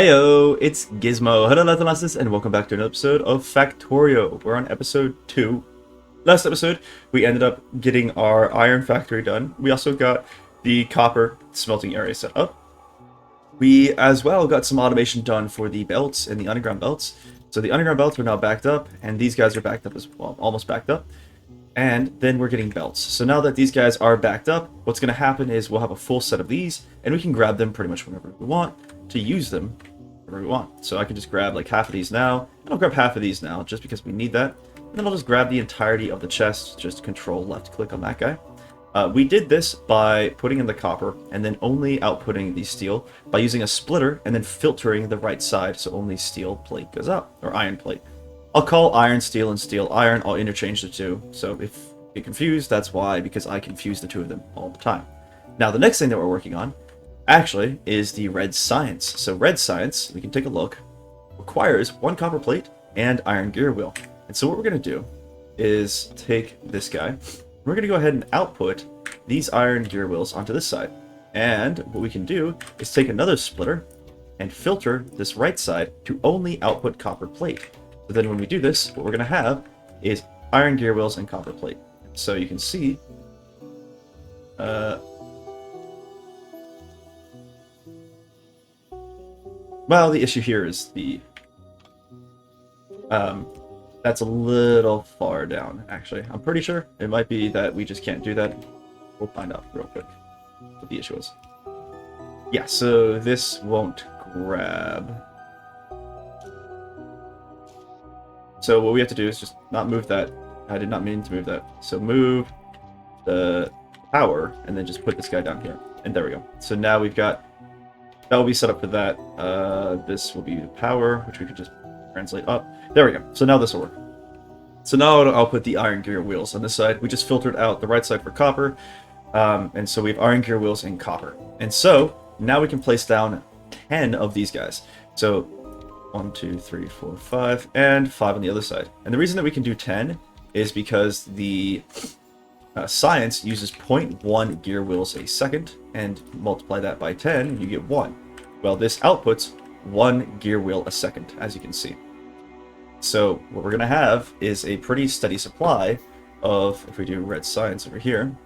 Heyo, it's Gizmo, Heyo Lads, and welcome back to another episode of Factorio. We're on episode 2. Last episode, we ended up getting our iron factory done. We also got the copper smelting area set up. We as well got some automation done for the belts and the underground belts. So the underground belts are now backed up, and these guys are backed up as well, almost backed up. And then we're getting belts. So now that these guys are backed up, what's going to happen is we'll have a full set of these, and we can grab them pretty much whenever we want to use them whenever we want. So I can just grab like half of these now, and I'll grab half of these now just because we need that. And then I'll just grab the entirety of the chest, just control left click on that guy. We did this by putting in the copper and then only outputting the steel by using a splitter and then filtering the right side so only steel plate goes up, or iron plate. I'll call iron steel and steel iron. I'll interchange the two. So if you get confused, that's why, because I confuse the two of them all the time. Now the next thing that we're working on actually is the red science. So red science, we can take a look, requires 1 copper plate and iron gear wheel. And so what we're going to do is take this guy. We're going to go ahead and output these iron gear wheels onto this side. And what we can do is take another splitter and filter this right side to only output copper plate. So then when we do this, what we're going to have is iron gear wheels and copper plate. So you can see well, the issue here is the that's a little far down, actually. I'm pretty sure it might be that we just can't do that. We'll find out real quick what the issue is. Yeah, so this won't grab. So what we have to do is just not move that. I did not mean to move that. So move the power and then just put this guy down here. And there we go. So now we've got, that will be set up for that. This will be the power, which we could just translate up. There we go. So now this will work. So now I'll put the iron gear wheels on this side. We just filtered out the right side for copper. And so we have iron gear wheels and copper. And so now we can place down 10 of these guys. So 1, 2, 3, 4, 5, and 5 on the other side. And the reason that we can do 10 is because the science uses 0.1 gear wheels a second, and multiply that by 10, and you get 1. Well, this outputs 1 gear wheel a second, as you can see. So what we're going to have is a pretty steady supply of, if we do red science over here,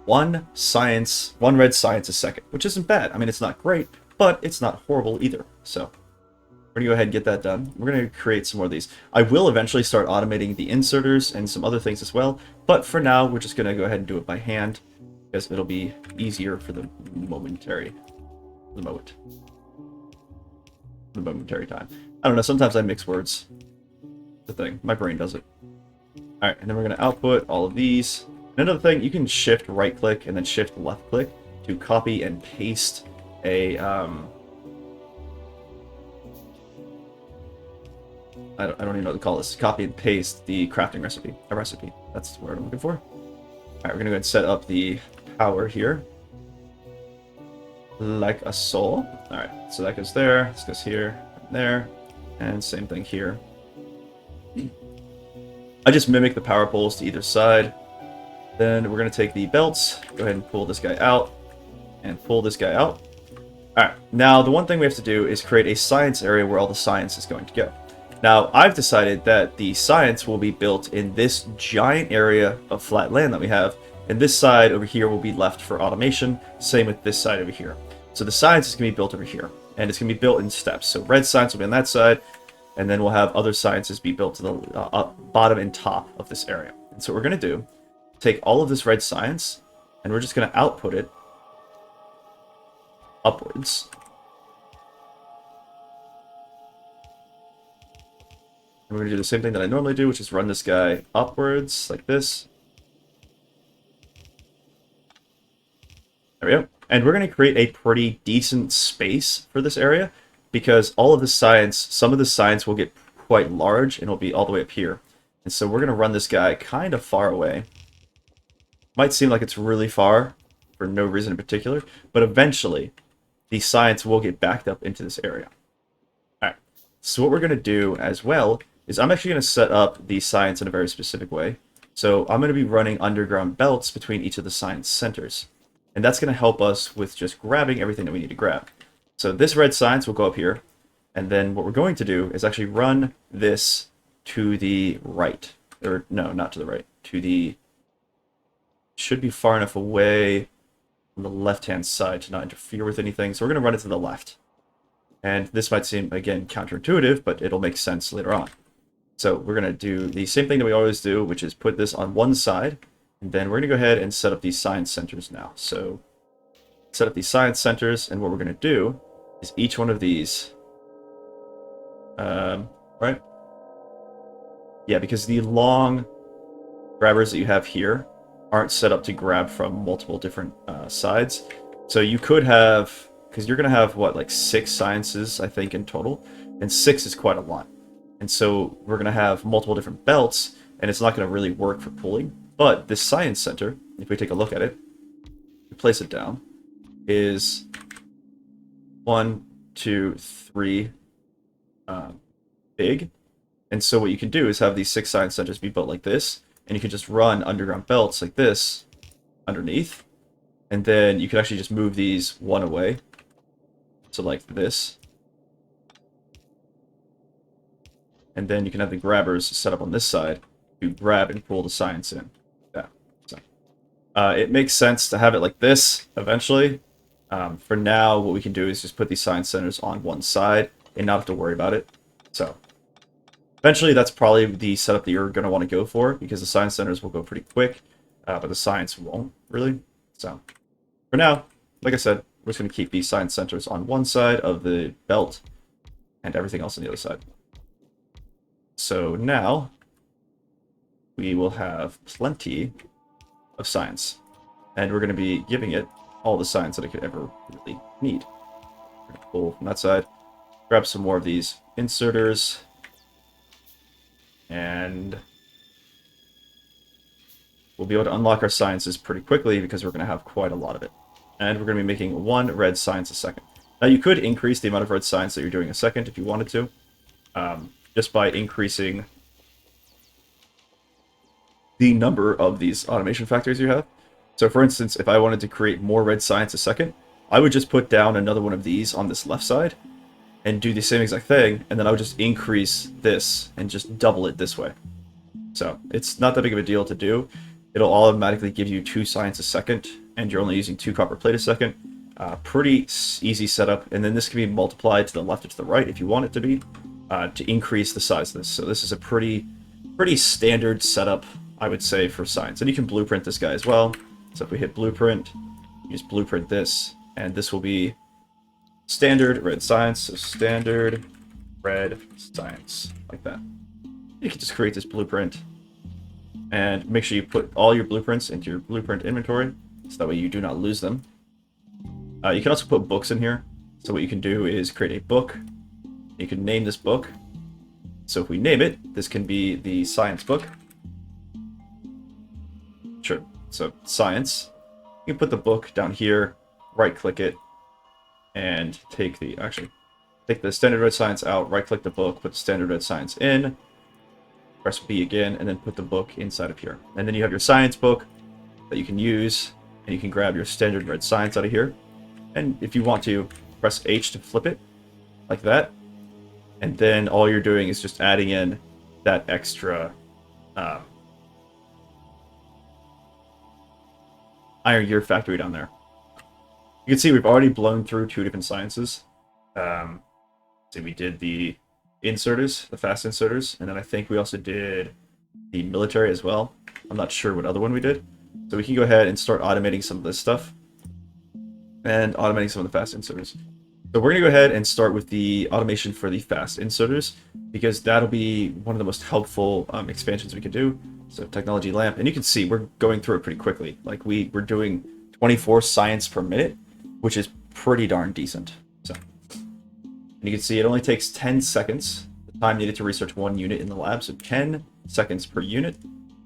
1 red science a second, which isn't bad. I mean, it's not great, but it's not horrible either. So we're going to go ahead and get that done. We're going to create some more of these. I will eventually start automating the inserters and some other things as well, but for now, we're just going to go ahead and do it by hand, because it'll be easier for the momentary time. I don't know, sometimes I mix words. The thing, my brain does it. Alright, and then we're going to output all of these. Another thing, you can shift right click and then shift left click to copy and paste a I don't even know what to call this. Copy and paste the crafting recipe. A recipe. That's the word I'm looking for. Alright, we're going to go ahead and set up the power here. Like a soul. Alright, so that goes there. This goes here, and there. And same thing here. I just mimic the power poles to either side. Then we're going to take the belts. Go ahead and pull this guy out. And pull this guy out. Alright, now the one thing we have to do is create a science area where all the science is going to go. Now, I've decided that the science will be built in this giant area of flat land that we have, and this side over here will be left for automation, same with this side over here. So the science is going to be built over here, and it's going to be built in steps. So red science will be on that side, and then we'll have other sciences be built to the bottom and top of this area. And so what we're going to do, take all of this red science, and we're just going to output it upwards. And we're going to do the same thing that I normally do, which is run this guy upwards, like this. There we go. And we're going to create a pretty decent space for this area, because all of the science, some of the science will get quite large, and it'll be all the way up here. And so we're going to run this guy kind of far away. Might seem like it's really far, for no reason in particular, but eventually, the science will get backed up into this area. Alright, so what we're going to do as well is I'm actually going to set up the science in a very specific way. So I'm going to be running underground belts between each of the science centers. And that's going to help us with just grabbing everything that we need to grab. So this red science will go up here. And then what we're going to do is actually run this to the right. Or no, not to the right. To the... Should be far enough away on the left-hand side to not interfere with anything. So we're going to run it to the left. And this might seem, again, counterintuitive, but it'll make sense later on. So we're going to do the same thing that we always do, which is put this on one side. And then we're going to go ahead and set up these science centers now. So set up these science centers, and what we're going to do is each one of these... right? Yeah, because the long grabbers that you have here aren't set up to grab from multiple different sides. So you could have, because you're going to have, what, like 6 sciences, I think, in total. And 6 is quite a lot. And so we're going to have multiple different belts, and it's not going to really work for pulling. But this science center, if we take a look at it, we place it down, is 1, 2, 3 big. And so what you can do is have these 6 science centers be built like this, and you can just run underground belts like this underneath. And then you can actually just move these one away. So like this. And then you can have the grabbers set up on this side to grab and pull the science in. Yeah. So, it makes sense to have it like this eventually. For now, what we can do is just put these science centers on one side and not have to worry about it. So eventually that's probably the setup that you're going to want to go for, because the science centers will go pretty quick, but the science won't really. So for now, like I said, we're just going to keep these science centers on one side of the belt and everything else on the other side. So now we will have plenty of science, and we're going to be giving it all the science that it could ever really need. We're going to pull from that side, grab some more of these inserters, and we'll be able to unlock our sciences pretty quickly because we're going to have quite a lot of it. And we're going to be making 1 red science a second. Now you could increase the amount of red science that you're doing a second if you wanted to, just by increasing the number of these automation factories you have. So for instance, if I wanted to create more red science a second, I would just put down another one of these on this left side and do the same exact thing, and then I would just increase this and just double it this way. So it's not that big of a deal to do. It'll automatically give you 2 science a second, and you're only using 2 copper plate a second. Pretty easy setup, and then this can be multiplied to the left or to the right if you want it to be, to increase the size of this. So this is a pretty standard setup, I would say, for science. And you can blueprint this guy as well. So if we hit blueprint, you just blueprint this, and this will be standard red science. So standard red science, like that. You can just create this blueprint, and make sure you put all your blueprints into your blueprint inventory, so that way you do not lose them. You can also put books in here. So what you can do is create a book. You can name this book. So if we name it, this can be the science book. Sure. So science. You can put the book down here, right-click it, and take the standard red science out, right-click the book, put the standard red science in, press B again, and then put the book inside of here. And then you have your science book that you can use, and you can grab your standard red science out of here. And if you want to, press H to flip it, like that. And then all you're doing is just adding in that extra Iron Gear factory down there. You can see we've already blown through 2 different sciences. So we did the inserters, the fast inserters, and then I think we also did the military as well. I'm not sure what other one we did. So we can go ahead and start automating some of this stuff and automating some of the fast inserters. So we're going to go ahead and start with the automation for the fast inserters, because that'll be one of the most helpful expansions we can do. So technology lamp, and you can see we're going through it pretty quickly. Like we're doing 24 science per minute, which is pretty darn decent. So, and you can see it only takes 10 seconds, the time needed to research 1 unit in the lab. So 10 seconds per unit,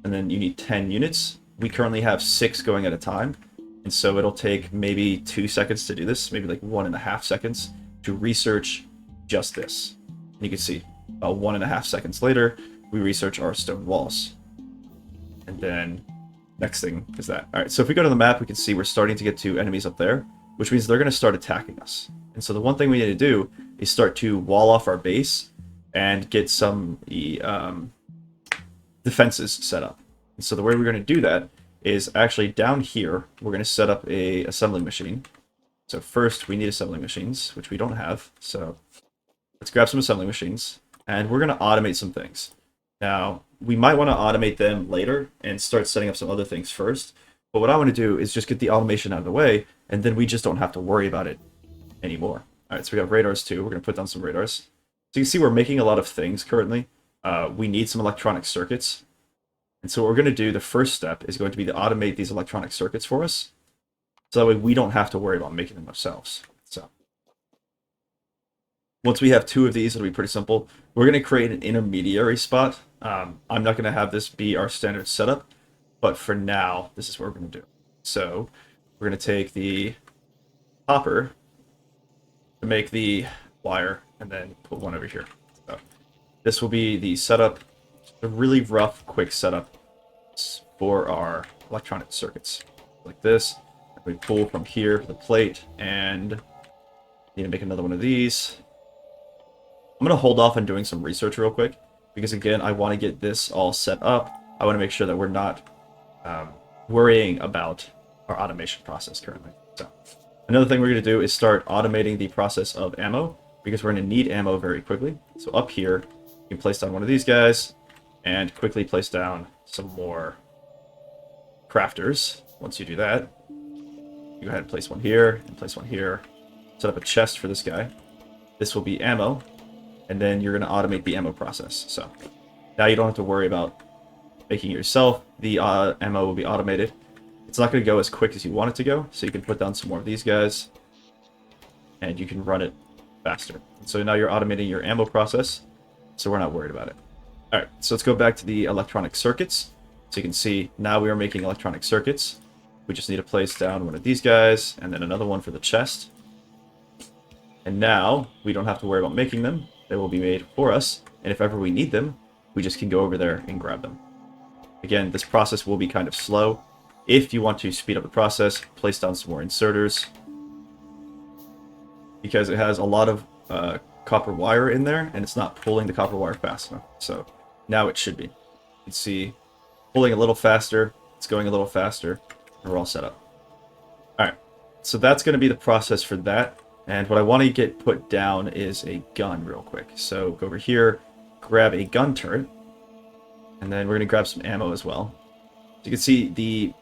and then you need 10 units. We currently have 6 going at a time. And so it'll take maybe 2 seconds to do this, maybe like 1.5 seconds to research just this. And you can see about 1.5 seconds later, we research our stone walls. And then next thing is that. All right, so if we go to the map, we can see we're starting to get to enemies up there. which means they're going to start attacking us. And so the one thing we need to do is start to wall off our base and get some defenses set up. And so the way we're going to do that is actually down here, we're going to set up a assembling machine. So first we need assembling machines, which we don't have. So let's grab some assembling machines and we're going to automate some things. Now, we might want to automate them later and start setting up some other things first. But what I want to do is just get the automation out of the way, and then we just don't have to worry about it anymore. All right, so we got radars too. We're going to put down some radars. So you can see we're making a lot of things currently. We need some electronic circuits. And so what we're going to do, the first step, is going to be to automate these electronic circuits for us. So that way we don't have to worry about making them ourselves. So once we have 2 of these, it'll be pretty simple. We're going to create an intermediary spot. I'm not going to have this be our standard setup, but for now, this is what we're going to do. So we're going to take the copper to make the wire and then put one over here. So this will be the setup, a really rough, quick setup for our electronic circuits. Like this. We pull from here to the plate and need to make another one of these. I'm going to hold off on doing some research real quick because, again, I want to get this all set up. I want to make sure that we're not worrying about our automation process currently. So another thing we're going to do is start automating the process of ammo because we're going to need ammo very quickly. So up here, you can place down one of these guys and quickly place down some more crafters. Once you do that, you go ahead and place one here and place one here. Set up a chest for this guy. This will be ammo. And then you're going to automate the ammo process. So now you don't have to worry about making it yourself. The ammo will be automated. It's not going to go as quick as you want it to go, so you can put down some more of these guys, and you can run it faster. And so now you're automating your ammo process, so we're not worried about it. All right, so let's go back to the electronic circuits. So you can see now we are making electronic circuits. We just need to place down one of these guys, and then another one for the chest. And now we don't have to worry about making them. They will be made for us, and if ever we need them, we just can go over there and grab them. Again, this process will be kind of slow. If you want to speed up the process, place down some more inserters, because it has a lot of copper wire in there, and it's not pulling the copper wire fast enough. So now it should be. You can see pulling a little faster, it's going a little faster, and we're all set up. Alright, so that's going to be the process for that. And what I want to get put down is a gun real quick. So go over here, grab a gun turret, and then we're going to grab some ammo as well. So you can see the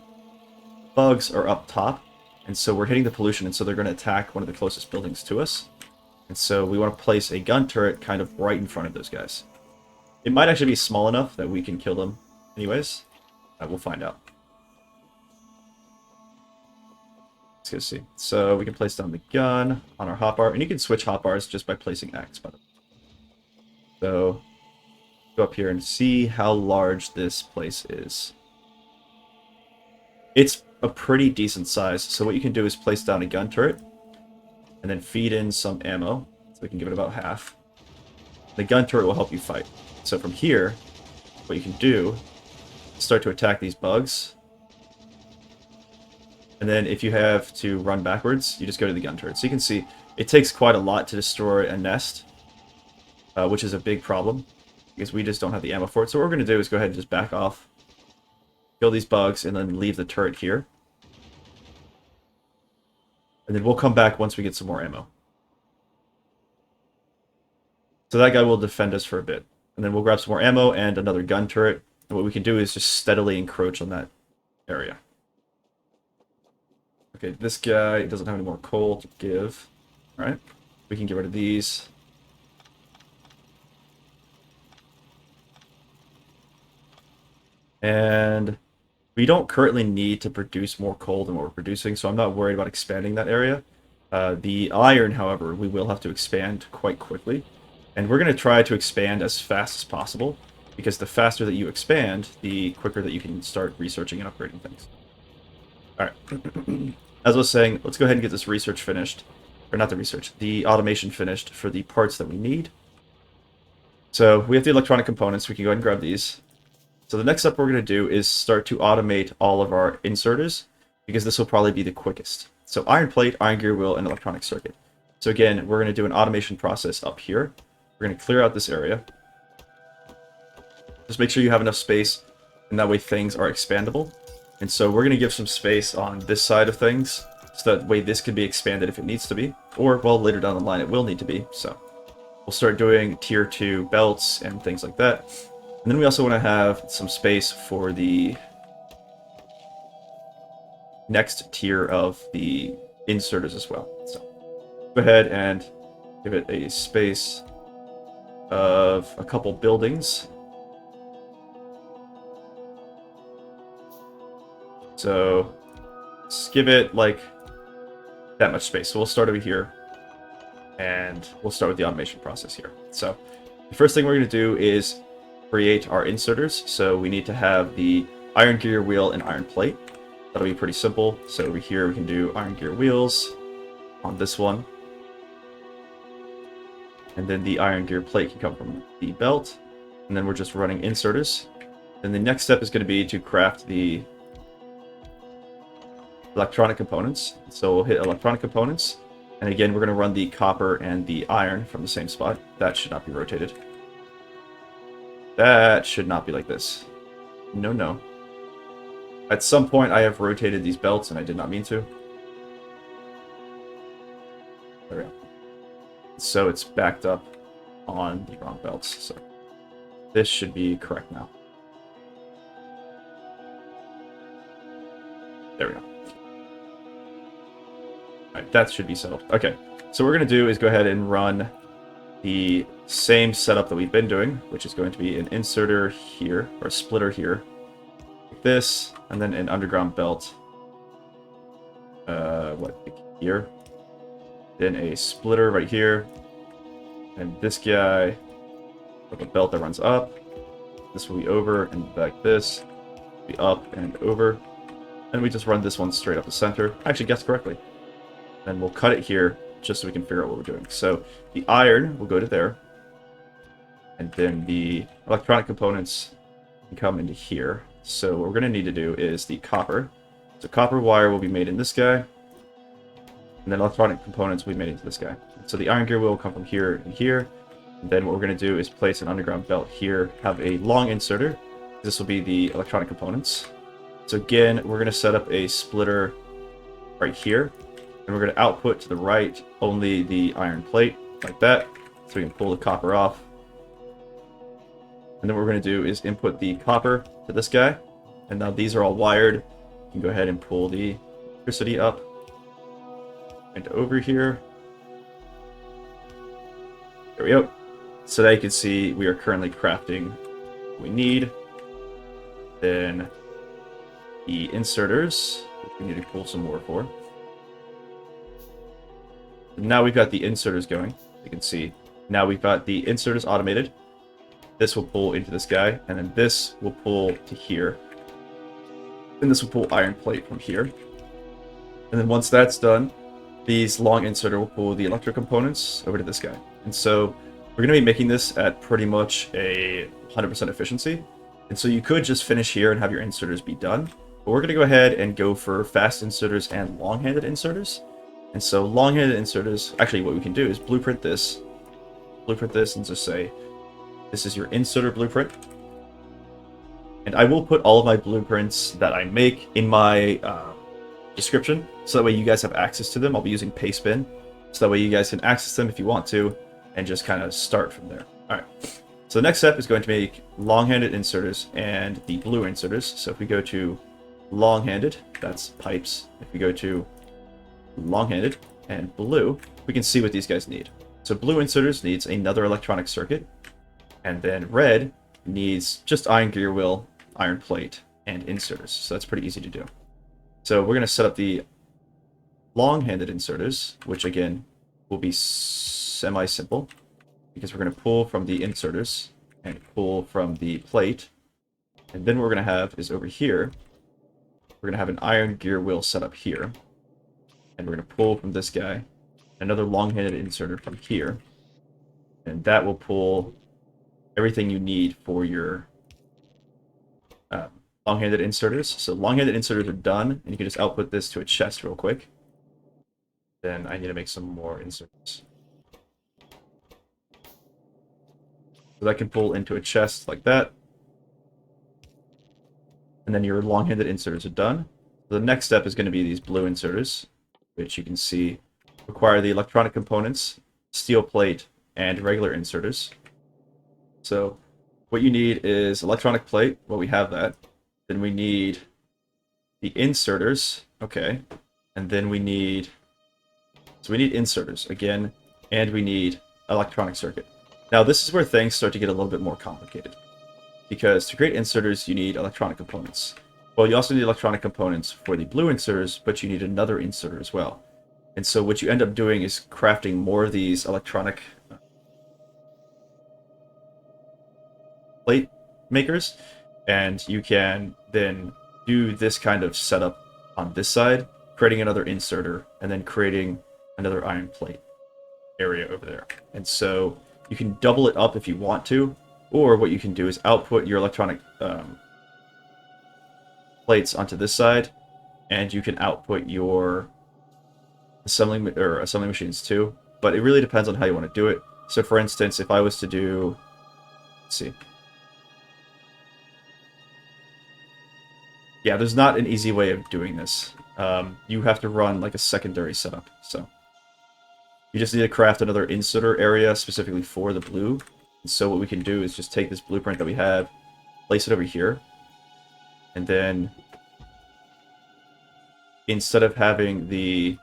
bugs are up top, and so we're hitting the pollution, and so they're going to attack one of the closest buildings to us. And so we want to place a gun turret kind of right in front of those guys. It might actually be small enough that we can kill them anyways. We'll find out. Let's go see. So we can place down the gun on our hotbar, and you can switch hotbars just by placing X, by the way. So go up here and see how large this place is. It's a pretty decent size. So what you can do is place down a gun turret and then feed in some ammo. So we can give it about half. The gun turret will help you fight. So from here, what you can do is start to attack these bugs. And then if you have to run backwards, you just go to the gun turret. So you can see it takes quite a lot to destroy a nest, which is a big problem because we just don't have the ammo for it. So what we're going to do is go ahead and just back off, kill these bugs, and then leave the turret here. And then we'll come back once we get some more ammo. So that guy will defend us for a bit. And then we'll grab some more ammo and another gun turret. And what we can do is just steadily encroach on that area. Okay, this guy doesn't have any more coal to give. Alright, we can get rid of these. And we don't currently need to produce more coal than what we're producing, so I'm not worried about expanding that area. The iron, however, we will have to expand quite quickly. And we're going to try to expand as fast as possible, because the faster that you expand, the quicker that you can start researching and upgrading things. Alright. As I was saying, let's go ahead and get this research finished. Or not the research, the automation finished for the parts that we need. So we have the electronic components. We can go ahead and grab these. So the next step we're going to do is start to automate all of our inserters, because this will probably be the quickest. So iron plate, iron gear wheel, and electronic circuit. So again, we're going to do an automation process up here. We're going to clear out this area. Just make sure you have enough space, and that way things are expandable. And so we're going to give some space on this side of things, so that way this can be expanded if it needs to be. Or, well, later down the line it will need to be. So we'll start doing tier 2 belts and things like that. And then we also want to have some space for the next tier of the inserters as well. So go ahead and give it a space of a couple buildings. So let's give it like that much space. So we'll start over here, and we'll start with the automation process here. So the first thing we're going to do is create our inserters. So we need to have the iron gear wheel and iron plate. That'll be pretty simple. So over here we can do iron gear wheels on this one. And then the iron gear plate can come from the belt. And then we're just running inserters. Then the next step is going to be to craft the electronic components. So we'll hit electronic components. And again, we're going to run the copper and the iron from the same spot. That should not be rotated. That should not be like this. No, no. At some point, I have rotated these belts, and I did not mean to. There we go. So it's backed up on the wrong belts. So this should be correct now. There we go. Alright, that should be settled. Okay, so what we're going to do is go ahead and run the same setup that we've been doing, which is going to be an inserter here, or a splitter here, like this, and then an underground belt, here, then a splitter right here, and this guy with a belt that runs up. This will be over and like this, be up and over, and we just run this one straight up the center. I actually guessed correctly. And we'll cut it here just so we can figure out what we're doing. So the iron will go to there, and then the electronic components can come into here. So what we're going to need to do is the copper. So copper wire will be made in this guy, and then electronic components will be made into this guy. So the iron gear wheel will come from here and here. And then what we're going to do is place an underground belt here, have a long inserter. This will be the electronic components. So again, we're going to set up a splitter right here. And we're going to output to the right only the iron plate, like that, so we can pull the copper off. And then what we're going to do is input the copper to this guy. And now these are all wired. You can go ahead and pull the electricity up and over here. There we go. So now you can see we are currently crafting what we need. Then the inserters, which we need to pull some more for. Now we've got the inserters going. You can see now we've got the inserters automated. This will pull into this guy, and then this will pull to here. And this will pull iron plate from here. And then once that's done, these long inserter will pull the electric components over to this guy. And so we're going to be making this at pretty much a 100% efficiency. And so you could just finish here and have your inserters be done. But we're going to go ahead and go for fast inserters and long-handed inserters. And so long-handed inserters, actually what we can do is blueprint this and just say, this is your inserter blueprint. And I will put all of my blueprints that I make in my description, so that way you guys have access to them. I'll be using Pastebin, so that way you guys can access them if you want to, and just kind of start from there. Alright, so the next step is going to make long-handed inserters and the blue inserters. So if we go to long-handed, that's pipes. If we go to long-handed and blue, we can see what these guys need. So blue inserters needs another electronic circuit, and then red needs just iron gear wheel, iron plate, and inserters. So that's pretty easy to do. So we're going to set up the long-handed inserters, which again will be semi-simple, because we're going to pull from the inserters and pull from the plate. And then what we're going to have is over here, we're going to have an iron gear wheel set up here. And we're going to pull from this guy another long-handed inserter from here. And that will pull everything you need for your long-handed inserters. So long-handed inserters are done, and you can just output this to a chest real quick. Then I need to make some more inserts. So that can pull into a chest like that. And then your long-handed inserters are done. The next step is going to be these blue inserters, which you can see require the electronic components, steel plate, and regular inserters. So what you need is electronic plate. Well, we have that. Then we need the inserters. Okay. And then we need... So we need inserters again, and we need electronic circuit. Now this is where things start to get a little bit more complicated. Because to create inserters, you need electronic components. Well, you also need electronic components for the blue inserters, but you need another inserter as well. And so what you end up doing is crafting more of these electronic plate makers, and you can then do this kind of setup on this side, creating another inserter, and then creating another iron plate area over there. And so you can double it up if you want to, or what you can do is output your electronic plates onto this side, and you can output your assembly machines too. But it really depends on how you want to do it. So for instance, if I was to do, let's see. Yeah, there's not an easy way of doing this. You have to run like a secondary setup. So you just need to craft another inserter area specifically for the blue. And so what we can do is just take this blueprint that we have, place it over here, and then instead of having the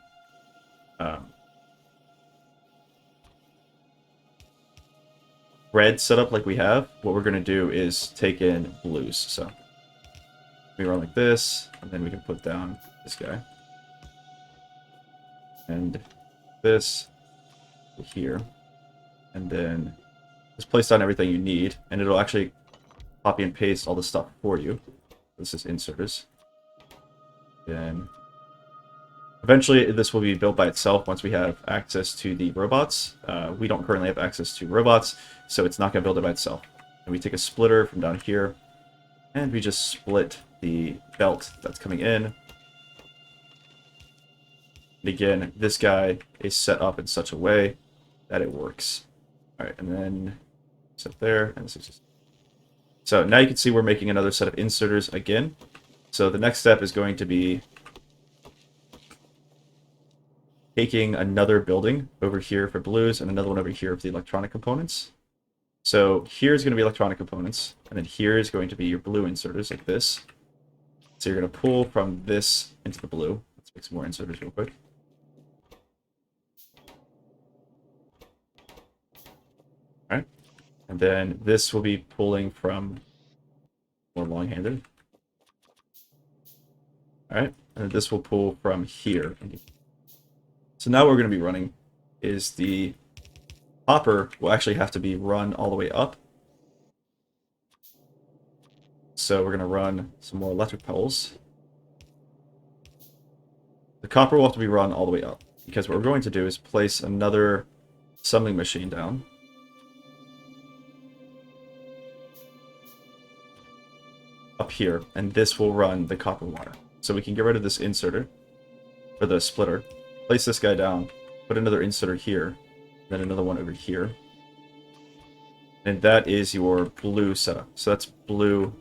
red setup like we have, what we're going to do is take in blues. So we run like this, and then we can put down this guy. And this here. And then just place down everything you need, and it'll actually copy and paste all the stuff for you. This is inserters. Then eventually this will be built by itself once we have access to the robots. We don't currently have access to robots, so it's not going to build it by itself. And we take a splitter from down here, and we just split the belt that's coming in. And again, this guy is set up in such a way that it works. Alright, and then set there, and this is just... So now you can see we're making another set of inserters again. So the next step is going to be taking another building over here for blues and another one over here for the electronic components. So here's going to be electronic components, and then here is going to be your blue inserters like this. So you're going to pull from this into the blue. Let's make some more inserters real quick. Alright. And then this will be pulling from more long-handed. Alright. And this will pull from here. So now what we're going to be running is the hopper will actually have to be run all the way up. So we're going to run some more electric poles. The copper will have to be run all the way up, because what we're going to do is place another assembling machine down. Up here, and this will run the copper wire. So we can get rid of this inserter, for the splitter, place this guy down, put another inserter here, then another one over here. And that is your blue setup. So that's blue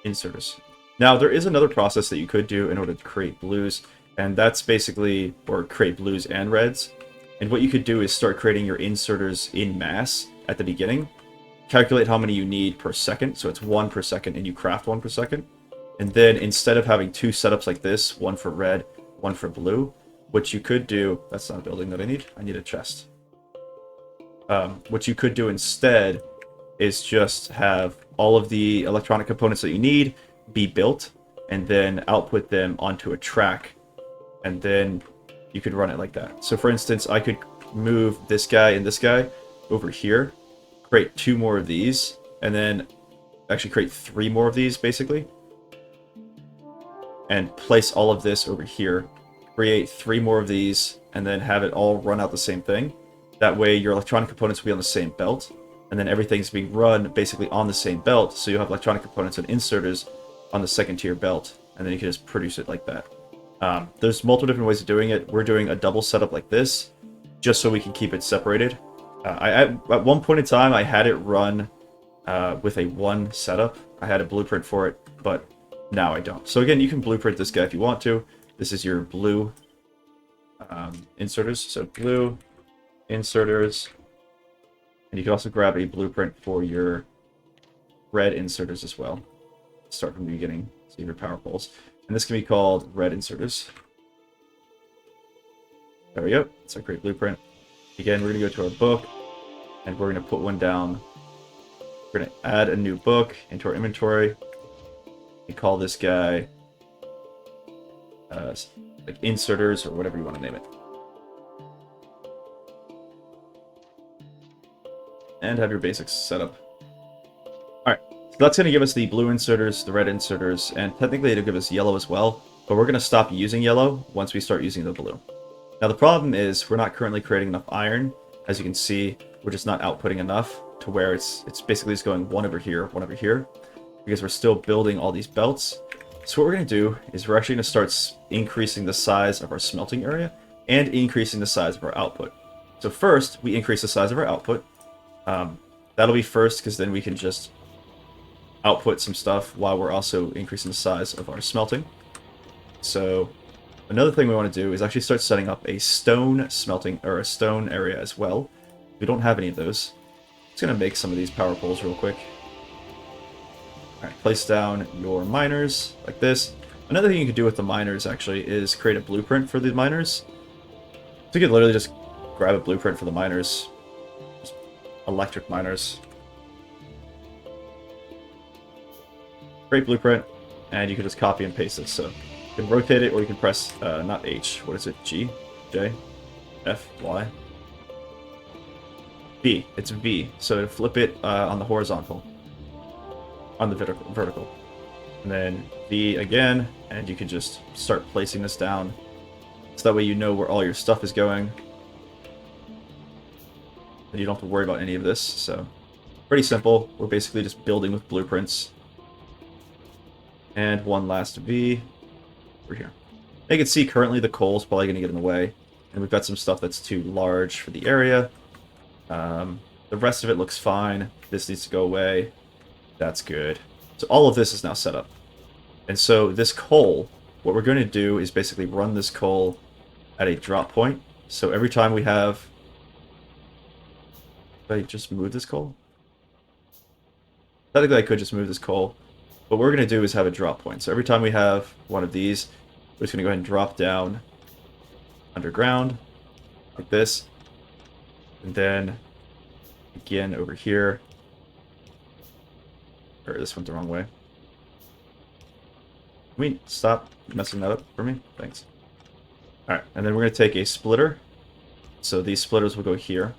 inserters. Now, there is another process that you could do in order to create blues, and that's basically, or create blues and reds. And what you could do is start creating your inserters in mass at the beginning. Calculate how many you need per second, so it's 1 per second, and you craft 1 per second. And then instead of having 2 setups like this, 1 for red, 1 for blue, what you could do, that's not a building that I need a chest. What you could do instead is just have all of the electronic components that you need be built, and then output them onto a track, and then you could run it like that. So for instance, I could move this guy and this guy over here, create 2 more of these, and then actually create 3 more of these basically, and place all of this over here, create 3 more of these, and then have it all run out the same thing. That way your electronic components will be on the same belt, and then everything's being run basically on the same belt, so you'll have electronic components and inserters on the second tier belt, and then you can just produce it like that. There's multiple different ways of doing it. We're doing a double setup like this, just so we can keep it separated. At one point in time, I had it run with a one setup. I had a blueprint for it, but now I don't. So again, you can blueprint this guy if you want to. This is your blue inserters. So blue inserters. And you can also grab a blueprint for your red inserters as well. Start from the beginning. So your power poles. And this can be called red inserters. There we go. It's our great blueprint. Again, we're going to go to our book, and we're going to put one down. We're going to add a new book into our inventory. We call this guy like inserters, or whatever you want to name it. And have your basics set up. Alright, so that's going to give us the blue inserters, the red inserters, and technically it'll give us yellow as well, but we're going to stop using yellow once we start using the blue. Now the problem is we're not currently creating enough iron. As you can see, we're just not outputting enough to where it's basically just going one over here, because we're still building all these belts. So what we're going to do is we're actually going to start increasing the size of our smelting area and increasing the size of our output. So first, we increase the size of our output. That'll be first, because then we can just output some stuff while we're also increasing the size of our smelting. So another thing we want to do is actually start setting up a stone smelting, or a stone area as well. We don't have any of those. Just going to make some of these power poles real quick. Alright, place down your miners like this. Another thing you can do with the miners actually is create a blueprint for the miners. So you could literally just grab a blueprint for the miners. Just electric miners. Great blueprint, and you can just copy and paste it. So you can rotate it, or you can press, not H, what is it, G, J, F, Y? V, it's V, so flip it on the horizontal. On the vertical. And then V again, and you can just start placing this down. So that way you know where all your stuff is going. And you don't have to worry about any of this, so pretty simple. We're basically just building with blueprints. And one last V over here. You can see currently the coal is probably going to get in the way. And we've got some stuff that's too large for the area. The rest of it looks fine. This needs to go away. That's good. So all of this is now set up. And so this coal, what we're going to do is basically run this coal at a drop point. So every time we have... Did I just move this coal? Technically I could just move this coal. What we're going to do is have a drop point. So every time we have one of these, we're just going to go ahead and drop down underground like this. And then again over here. Or this went the wrong way. Can we stop messing that up for me? Thanks. Alright, and then we're going to take a splitter. So these splitters will go here.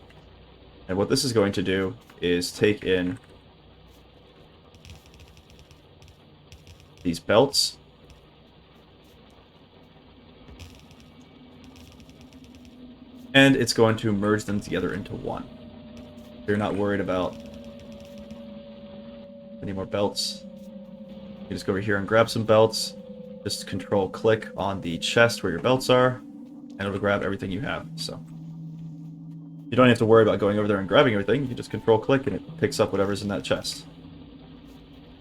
And what this is going to do is take in these belts. And it's going to merge them together into one. You're not worried about any more belts. You just go over here and grab some belts. Just control click on the chest where your belts are, and it'll grab everything you have. So you don't have to worry about going over there and grabbing everything. You can just control click and it picks up whatever's in that chest.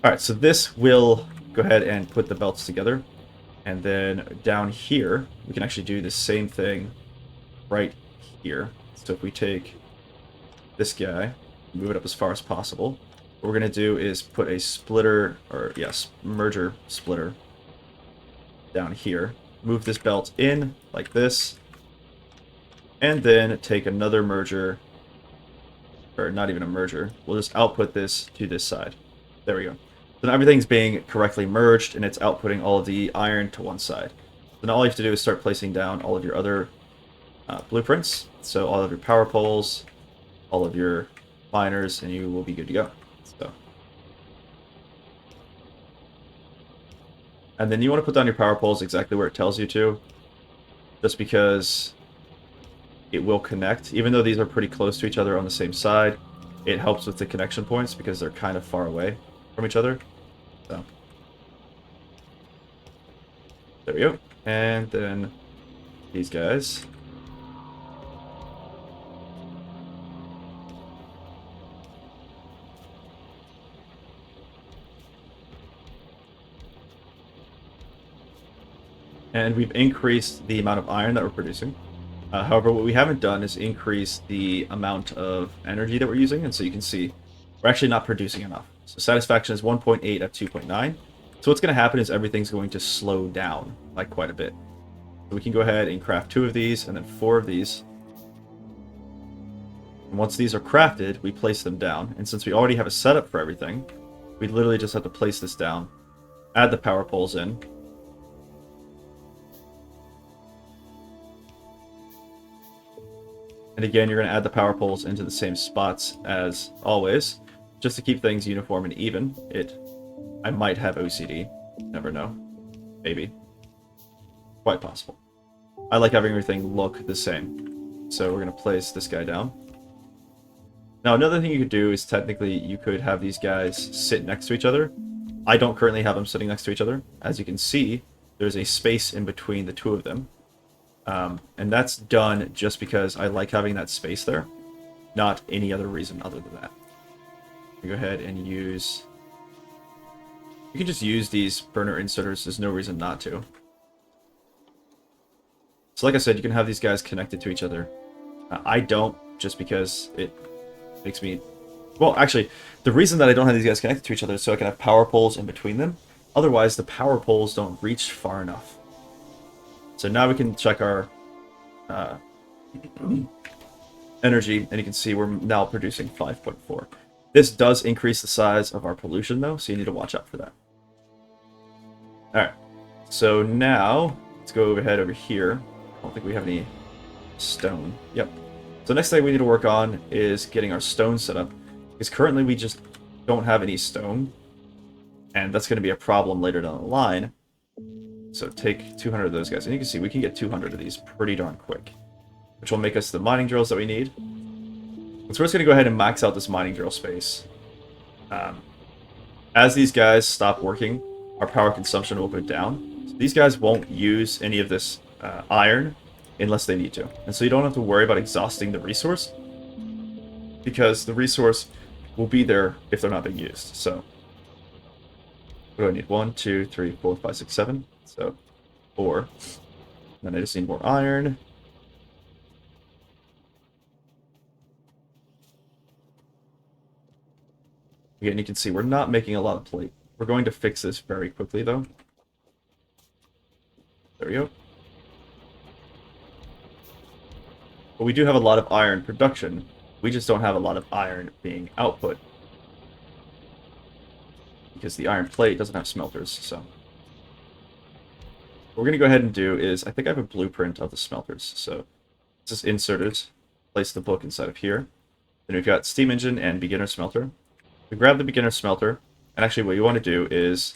Alright, so this will go ahead and put the belts together. And then down here, we can actually do the same thing right here. So if we take this guy, move it up as far as possible. What we're going to do is put a splitter, or yes, merger splitter down here. Move this belt in like this. And then take another merger, or not even a merger. We'll just output this to this side. There we go. So now everything's being correctly merged, and it's outputting all of the iron to one side. So now all you have to do is start placing down all of your other blueprints. So all of your power poles, all of your miners, and you will be good to go. So, and then you want to put down your power poles exactly where it tells you to, just because it will connect. Even though these are pretty close to each other on the same side, it helps with the connection points because they're kind of far away from each other. So There we go. And then these guys. And we've increased the amount of iron that we're producing. However, what we haven't done is increase the amount of energy that we're using, and so you can see we're actually not producing enough. So satisfaction is 1.8 at 2.9. So what's going to happen is everything's going to slow down like quite a bit. So we can go ahead and craft 2 of these and then 4 of these. And once these are crafted, we place them down. And since we already have a setup for everything, we literally just have to place this down, add the power poles in, and again, you're going to add the power poles into the same spots as always, just to keep things uniform and even. I might have OCD. Never know. Maybe. Quite possible. I like having everything look the same. So we're going to place this guy down. Now, another thing you could do is technically you could have these guys sit next to each other. I don't currently have them sitting next to each other. As you can see, there's a space in between the 2 of them. And that's done just because I like having that space there, not any other reason other than that. Go ahead and use... You can just use these burner inserters, there's no reason not to. So like I said, you can have these guys connected to each other. I don't, just because it makes me... Well, actually, the reason that I don't have these guys connected to each other is so I can have power poles in between them. Otherwise, the power poles don't reach far enough. So now we can check our energy, and you can see we're now producing 5.4. This does increase the size of our pollution, though, so you need to watch out for that. Alright, so now let's go ahead over here. I don't think we have any stone. Yep. So next thing we need to work on is getting our stone set up, because currently we just don't have any stone, and that's going to be a problem later down the line. So take 200 of those guys, and you can see we can get 200 of these pretty darn quick, which will make us the mining drills that we need. So we're just going to go ahead and max out this mining drill space. As these guys stop working, our power consumption will go down. So these guys won't use any of this iron unless they need to. And so you don't have to worry about exhausting the resource, because the resource will be there if they're not being used. So what do I need? 1, 2, 3, 4, 5, 6, 7. So 4. Then I just need more iron. Again, you can see we're not making a lot of plate. We're going to fix this very quickly, though. There we go. But we do have a lot of iron production. We just don't have a lot of iron being output, because the iron plate doesn't have smelters. So what we're going to go ahead and do is, I think I have a blueprint of the smelters. So this is inserters. Place the book inside of here. Then we've got steam engine and beginner smelter. We grab the beginner smelter, and actually what you want to do is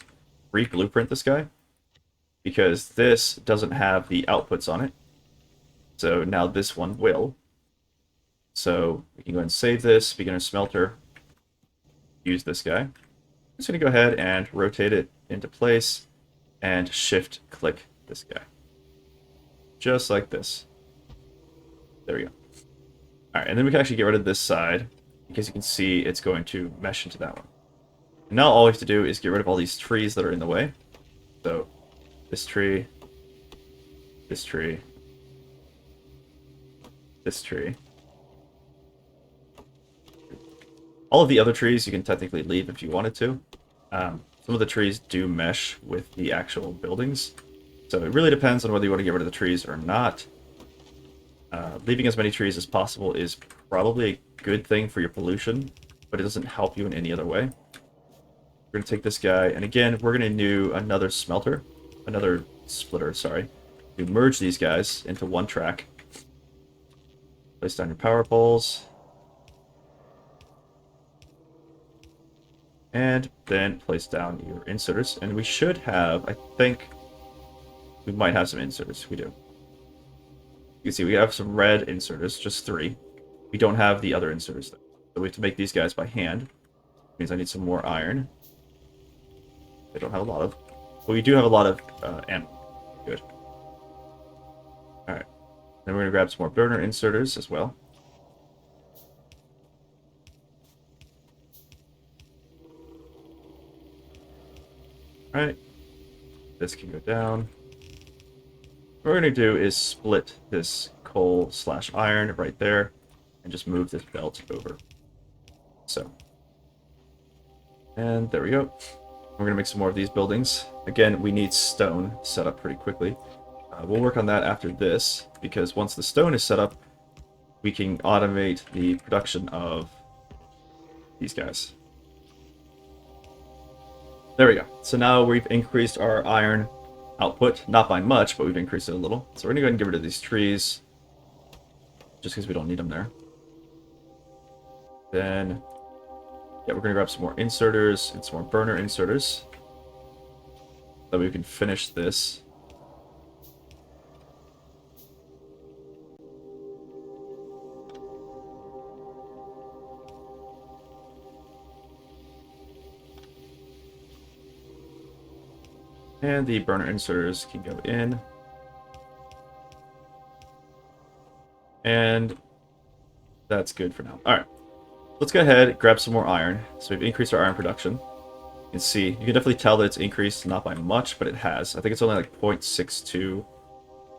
re-blueprint this guy, because this doesn't have the outputs on it. So now this one will. So we can go ahead and save this, beginner smelter, use this guy. I'm just going to go ahead and rotate it into place and shift click this guy. Just like this. There we go. Alright, and then we can actually get rid of this side, because you can see it's going to mesh into that one. And now all we have to do is get rid of all these trees that are in the way. So this tree, this tree, this tree. All of the other trees you can technically leave if you wanted to. Some of the trees do mesh with the actual buildings, so it really depends on whether you want to get rid of the trees or not. Leaving as many trees as possible is probably a good thing for your pollution, but it doesn't help you in any other way. We're going to take this guy, and again, we're going to do another smelter, another splitter, sorry, to merge these guys into one track. Place down your power poles. And then place down your inserters. And we should have, I think, we might have some inserters. We do. You can see we have some red inserters, just 3. We don't have the other inserters, though. So we have to make these guys by hand. Which means I need some more iron. I don't have a lot of. But we do have a lot of Good. Alright. Then we're going to grab some more burner inserters as well. Alright. This can go down. What we're going to do is split this coal/iron right there and just move this belt over. So. And there we go. We're going to make some more of these buildings. Again, we need stone set up pretty quickly. We'll work on that after this, because once the stone is set up, we can automate the production of these guys. There we go. So now we've increased our iron output. Not by much, but we've increased it a little. So we're going to go ahead and get rid of these trees, just because we don't need them there. Then, yeah, we're going to grab some more inserters and some more burner inserters, so that we can finish this. And the burner inserters can go in. And that's good for now. Alright. Let's go ahead and grab some more iron. So we've increased our iron production. You can see, you can definitely tell that it's increased, not by much, but it has. I think it's only like 0.62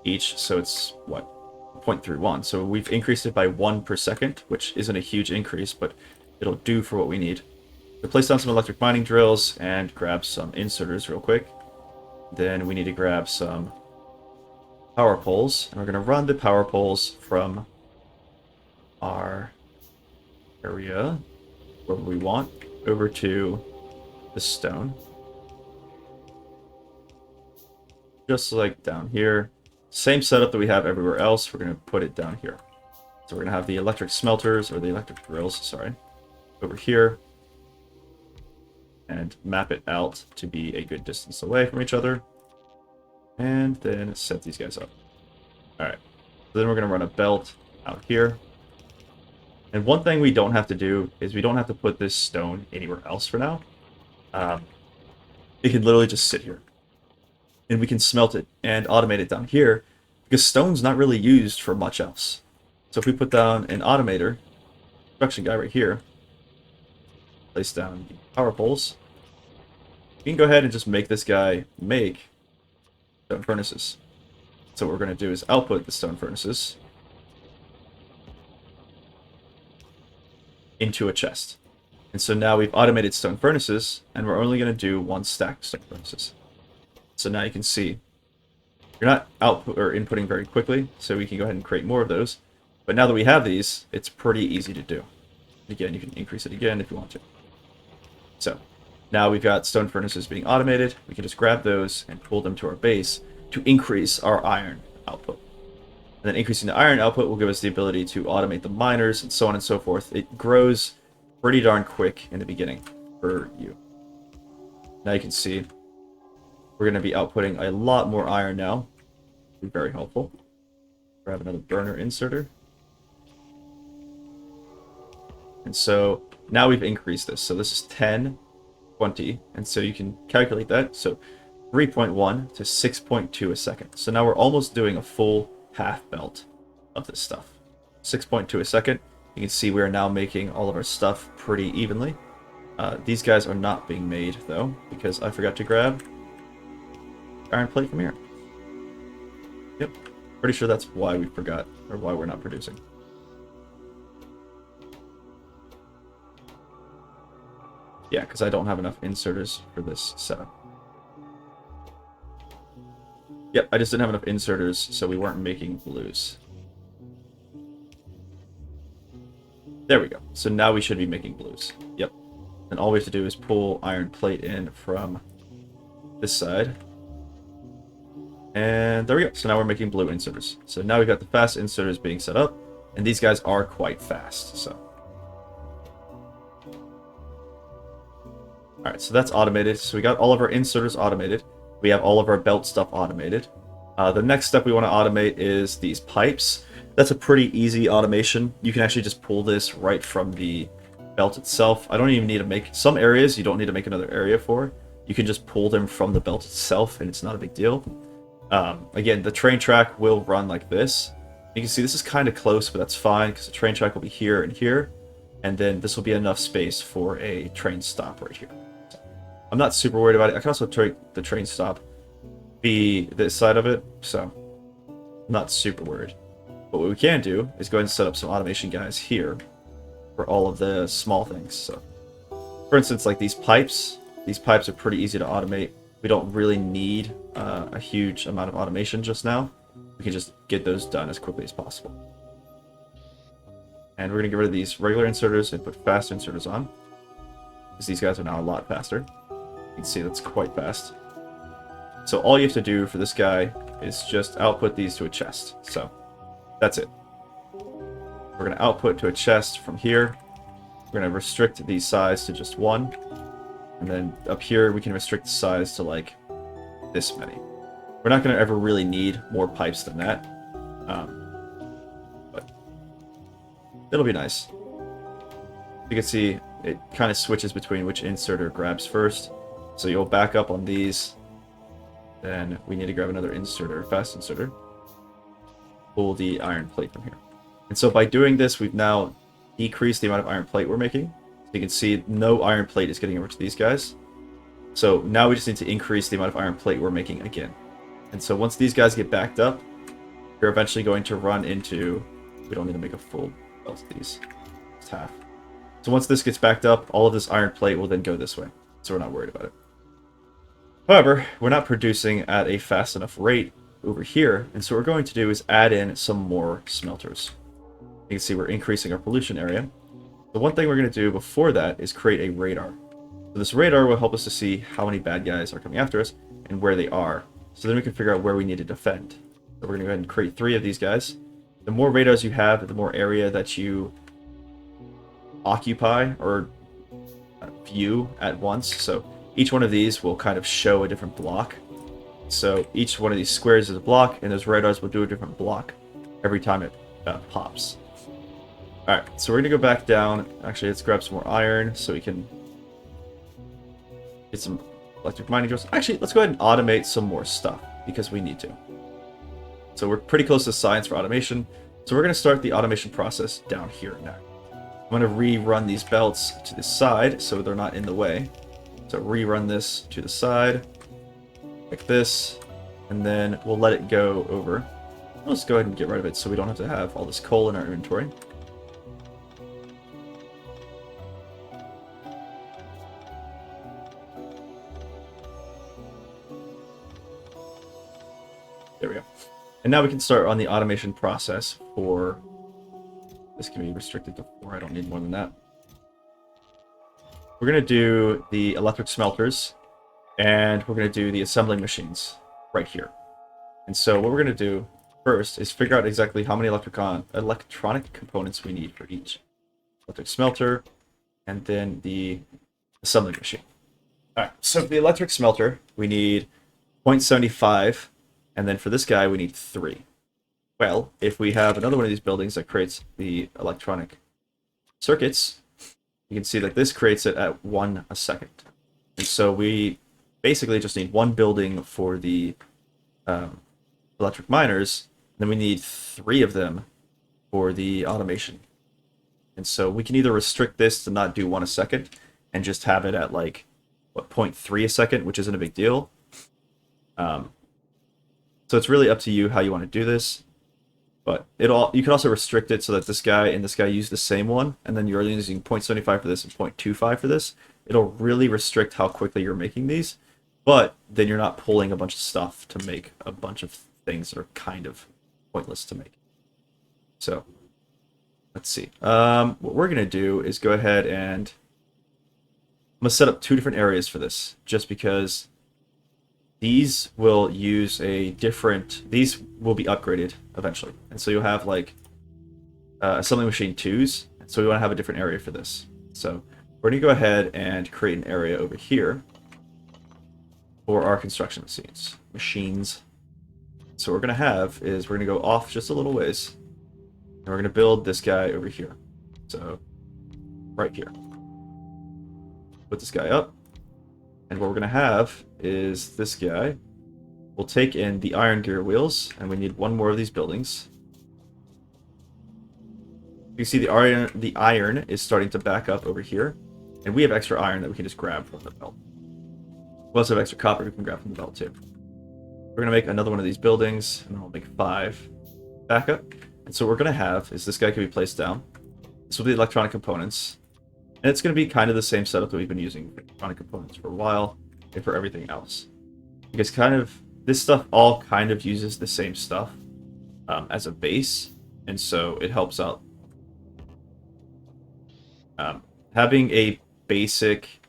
each, so it's, what, 0.31. So we've increased it by 1 per second, which isn't a huge increase, but it'll do for what we need. We'll place down some electric mining drills and grab some inserters real quick. Then we need to grab some power poles, and we're going to run the power poles from our area where we want over to the stone. Just like down here. Same setup that we have everywhere else, we're going to put it down here. So we're going to have the electric smelters, or the electric drills, sorry, over here. And map it out to be a good distance away from each other. And then set these guys up. Alright. So then we're going to run a belt out here. And one thing we don't have to do is we don't have to put this stone anywhere else for now. It can literally just sit here. And we can smelt it and automate it down here, because stone's not really used for much else. So if we put down an automator, production guy right here, place down the power poles, we can go ahead and just make this guy make stone furnaces. So what we're going to do is output the stone furnaces into a chest. And so now we've automated stone furnaces, and we're only going to do 1 stack of stone furnaces. So now you can see you're not output or inputting very quickly, so we can go ahead and create more of those. But now that we have these, it's pretty easy to do. Again, you can increase it again if you want to. So now we've got stone furnaces being automated. We can just grab those and pull them to our base to increase our iron output. And then increasing the iron output will give us the ability to automate the miners and so on and so forth. It grows pretty darn quick in the beginning for you. Now you can see we're going to be outputting a lot more iron now. Be very helpful. Grab another burner inserter. And so now we've increased this. So this is 10, 20, and so you can calculate that. So 3.1 to 6.2 a second. So now we're almost doing a full half belt of this stuff. 6.2 a second. You can see we are now making all of our stuff pretty evenly. These guys are not being made, though, because I forgot to grab iron plate from here. Yep. Pretty sure that's why we forgot, or why we're not producing. Yeah, because I don't have enough inserters for this setup. Yep, I just didn't have enough inserters, so we weren't making blues. There we go. So now we should be making blues. Yep. And all we have to do is pull iron plate in from this side. And there we go. So now we're making blue inserters. So now we've got the fast inserters being set up, and these guys are quite fast, so. Alright, so that's automated. So we got all of our inserters automated. We have all of our belt stuff automated. The next step we want to automate is these pipes. That's a pretty easy automation. You can actually just pull this right from the belt itself. I don't even need to make... Some areas you don't need to make another area for. You can just pull them from the belt itself, and it's not a big deal. Again, the train track will run like this. You can see this is kind of close, but that's fine because the train track will be here and here, and then this will be enough space for a train stop right here. So I'm not super worried about it. I can also take the train stop be this side of it, so I'm not super worried. But what we can do is go ahead and set up some automation guys here for all of the small things. So, for instance, like these pipes are pretty easy to automate. We don't really need a huge amount of automation just now. We can just get those done as quickly as possible. And we're going to get rid of these regular inserters and put fast inserters on, because these guys are now a lot faster. You can see that's quite fast. So all you have to do for this guy is just output these to a chest. So that's it. We're going to output to a chest from here. We're going to restrict the size to just 1. And then up here, we can restrict the size to like this many. We're not going to ever really need more pipes than that. But it'll be nice. You can see it kind of switches between which inserter grabs first. So you'll back up on these. Then we need to grab another inserter, fast inserter. Pull the iron plate from here. And so by doing this, we've now decreased the amount of iron plate we're making. So you can see no iron plate is getting over to these guys. So now we just need to increase the amount of iron plate we're making again. And so once these guys get backed up, we're eventually going to run into... We don't need to make a full belt of these. Just half. So once this gets backed up, all of this iron plate will then go this way. So we're not worried about it. However, we're not producing at a fast enough rate over here. And so what we're going to do is add in some more smelters. You can see we're increasing our pollution area. The one thing we're going to do before that is create a radar. So this radar will help us to see how many bad guys are coming after us and where they are. So then we can figure out where we need to defend. So we're going to go ahead and create 3 of these guys. The more radars you have, the more area that you occupy or view at once. So each one of these will kind of show a different block. So each one of these squares is a block, and those radars will do a different block every time it pops. Alright, so we're going to go back down. Actually, let's grab some more iron so we can get some electric mining drills. Actually, let's go ahead and automate some more stuff, because we need to. So we're pretty close to science for automation. So we're going to start the automation process down here now. I'm going to rerun these belts to the side so they're not in the way. So rerun this to the side, like this, and then we'll let it go over. Let's go ahead and get rid of it so we don't have to have all this coal in our inventory. There we go. And now we can start on the automation process for... This can be restricted to 4. I don't need more than that. We're going to do the electric smelters, and we're going to do the assembling machines right here. And so what we're going to do first is figure out exactly how many electronic components we need for each. Electric smelter, and then the assembling machine. Alright, so for the electric smelter, we need 0.75, and then for this guy, we need 3. Well, if we have another one of these buildings that creates the electronic circuits, you can see that this creates it at 1 a second. And so we basically just need 1 building for the electric miners, then we need 3 of them for the automation. And so we can either restrict this to not do 1 a second and just have it at like, what, 0.3 a second, which isn't a big deal. So it's really up to you how you want to do this. But you can also restrict it so that this guy and this guy use the same one, and then you're only using 0.75 for this and 0.25 for this. It'll really restrict how quickly you're making these, but then you're not pulling a bunch of stuff to make a bunch of things that are kind of pointless to make. So, let's see. What we're going to do is go ahead and... I'm going to set up 2 different areas for this, just because these will use a different... These will be upgraded eventually. And so you'll have, like, assembly machine 2s. So we want to have a different area for this. So we're going to go ahead and create an area over here for our construction machines. So what we're going to have is we're going to go off just a little ways. And we're going to build this guy over here. So, right here. Put this guy up. And what we're going to have is this guy we'll take in the iron gear wheels, and we need one more of these buildings. You see the iron is starting to back up over here, and we have extra iron that we can just grab from the belt. We also have extra copper we can grab from the belt too. We're going to make another one of these buildings, and then we'll make 5 backup. And so what we're going to have is this guy can be placed down. This will be the electronic components. And it's going to be kind of the same setup that we've been using for electronic components for a while, and for everything else. Because this stuff all kind of uses the same stuff as a base, and so it helps out. Having a basic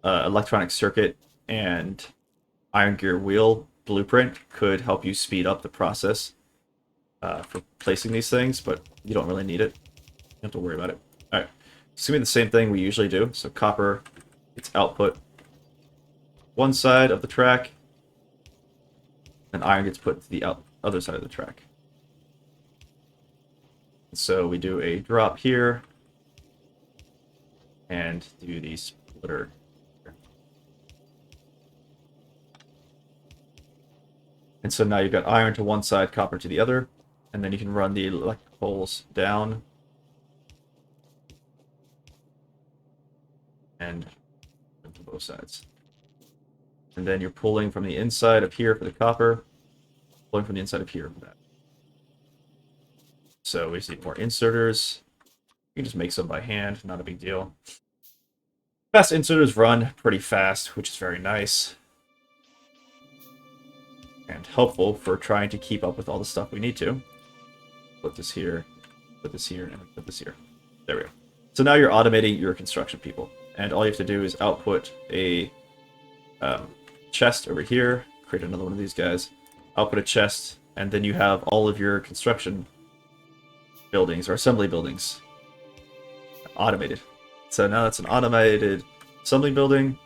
electronic circuit and iron gear wheel blueprint could help you speed up the process for placing these things, but you don't really need it. You don't have to worry about it. Alright, it's going to be the same thing we usually do. So copper, its output one side of the track, and iron gets put to the other side of the track. So we do a drop here, and do the splitter. And so now you've got iron to one side, copper to the other, and then you can run the electric poles down and to both sides. And then you're pulling from the inside of here for the copper, pulling from the inside of here for that. So we just need more inserters. You can just make some by hand, not a big deal. Fast inserters run pretty fast, which is very nice. And helpful for trying to keep up with all the stuff we need to. Put this here, and put this here. There we go. So now you're automating your construction people. And all you have to do is output a chest over here, create another one of these guys, output a chest, and then you have all of your construction buildings or assembly buildings automated. So now that's an automated assembly building.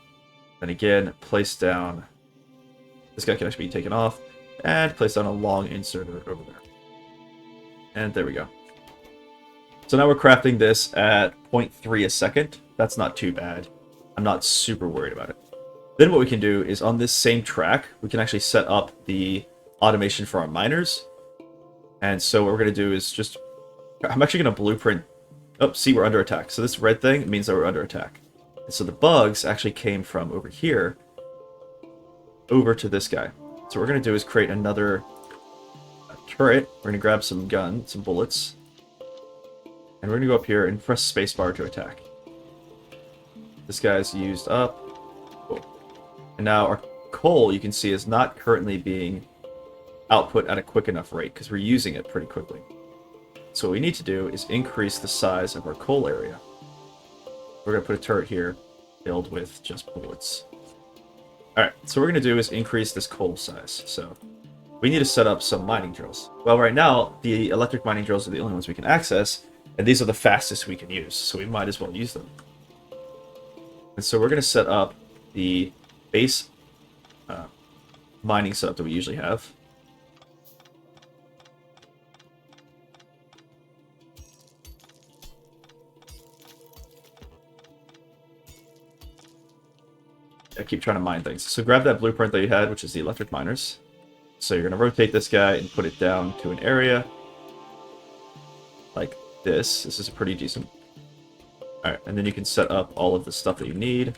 Then again, place down. This guy can actually be taken off, and place down a long inserter over there. And there we go. So now we're crafting this at 0.3 a second. That's not too bad. I'm not super worried about it. Then what we can do is on this same track, we can actually set up the automation for our miners. And so what we're going to do is just... I'm actually going to blueprint... Oh, see, we're under attack. So this red thing means that we're under attack. And so the bugs actually came from over here over to this guy. So what we're going to do is create another turret. We're going to grab some some bullets. And we're going to go up here and press spacebar to attack. This guy's used up. Cool. And now our coal, you can see, is not currently being output at a quick enough rate because we're using it pretty quickly. So what we need to do is increase the size of our coal area. We're going to put a turret here filled with just bullets. Alright, so what we're going to do is increase this coal size. So we need to set up some mining drills. Well, right now, the electric mining drills are the only ones we can access, and these are the fastest we can use, so we might as well use them. And so we're going to set up the base mining setup that we usually have. I keep trying to mine things. So grab that blueprint that you had, which is the electric miners. So you're going to rotate this guy and put it down to an area like this. This is pretty decent. Alright, and then you can set up all of the stuff that you need.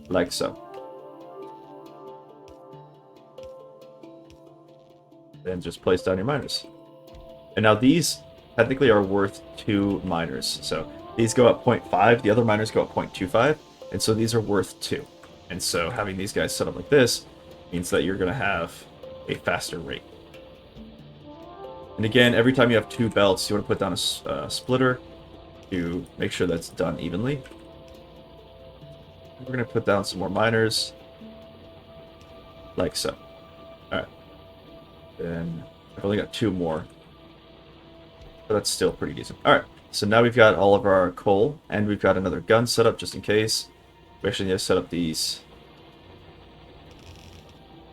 Like so. Then just place down your miners. And now these technically are worth 2 miners. So these go up 0.5, the other miners go up 0.25. And so these are worth 2. And so having these guys set up like this means that you're going to have a faster rate. And again, every time you have 2 belts, you want to put down a splitter to make sure that's done evenly. We're going to put down some more miners, like so. Alright. Then I've only got 2 more. But that's still pretty decent. Alright, so now we've got all of our coal, and we've got another gun set up just in case. We actually need to set up these.